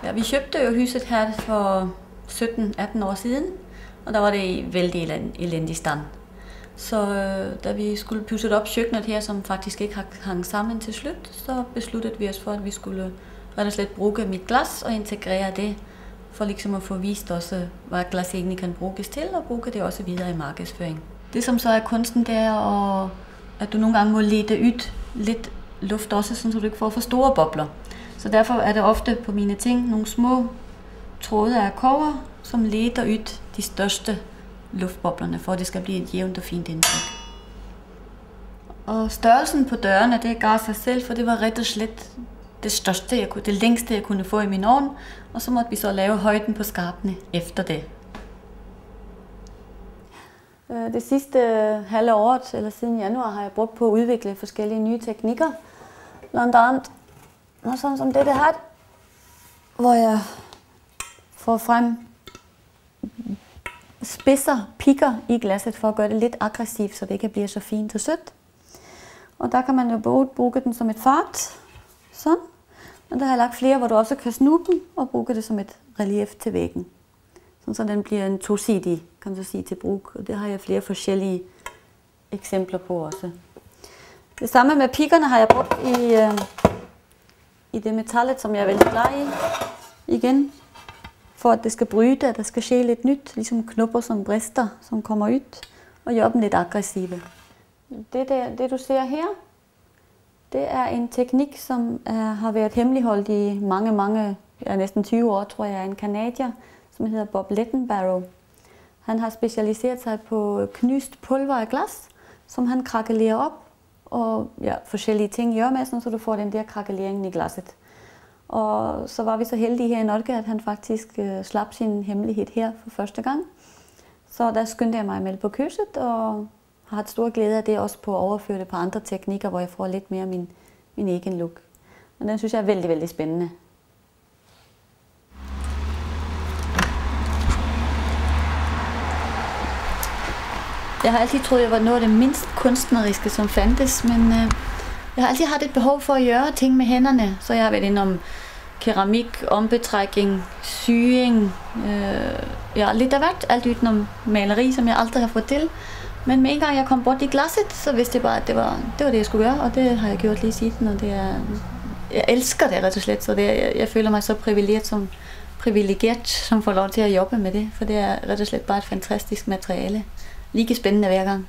Ja, vi købte jo huset her for 17-18 år siden, og der var det i vældig elendig stand. Så da vi skulle pudse op køkkenet her, som faktisk ikke hang sammen til slut, så besluttede vi os for, at vi skulle ret og slet bruge mit glas og integrere det, for ligesom at få vist også, hvad glas egentlig kan bruges til, og bruge det også videre i markedsføring. Det som så er kunsten, det er, at du nogle gange må lede ud lidt luft også, så du ikke får for store bobler. Så derfor er det ofte på mine ting nogle små tråde af kobber, som leder ud de største luftboblerne, for at det skal blive et jævnt og fint indtryk. Og størrelsen på dørene, det gav sig selv, for det var ret og slet det længste jeg kunne få i min ovn, og så måtte vi så lave højden på skarpene efter det. Det sidste halve år, eller siden januar, har jeg brugt på at udvikle forskellige nye teknikker. Blandt andet noget sådan som dette her, hvor jeg får frem spidser, pikker i glasset for at gøre det lidt aggressivt, så det ikke bliver så fint og sødt. Og der kan man jo både bruge den som et fart, sådan. Og der har jeg lagt flere, hvor du også kan snude den og bruge det som et relief til væggen. Sådan, så den bliver en tosidig, kan du sige, til brug. Og det har jeg flere forskellige eksempler på også. Det samme med pikkerne har jeg brugt i det metallet, som jeg er vældig glad i. Igen, for at det skal bryde, at der skal ske lidt nyt, ligesom knopper som brister, som kommer ud, og gøre dem lidt aggressive. Det du ser her, det er en teknik, som har været hemmeligholdt i mange, næsten 20 år, tror jeg, af en canadier, som hedder Bob Lettenbarrow. Han har specialiseret sig på knyst pulver af glas, som han krakelerer op, og forskellige ting gør med, så du får den der krakelering i glasset. Og så var vi så heldige her i Norge, at han faktisk slap sin hemmelighed her for første gang. Så der skyndte jeg mig at melde på kurset, og har haft stor glæde af det også på at overføre det på andre teknikker, hvor jeg får lidt mere min egen look. Og den synes jeg er vældig spændende. Jeg har altid troet, at jeg var noget af det mindst kunstneriske, som fandtes, men jeg har altid haft et behov for at gøre ting med hænderne. Så jeg har været inde om keramik, ombetrækning, sying, lidt af hvert, alt udenom maleri, som jeg aldrig har fået til. Men med en gang jeg kom bort i glasset, så vidste jeg bare, at det var det, jeg skulle gøre, og det har jeg gjort lige siden, og jeg elsker det ret og slet, så jeg føler mig så privilegeret, som får lov til at jobbe med det, for det er ret og slet bare et fantastisk materiale. Lige spændende hver gang.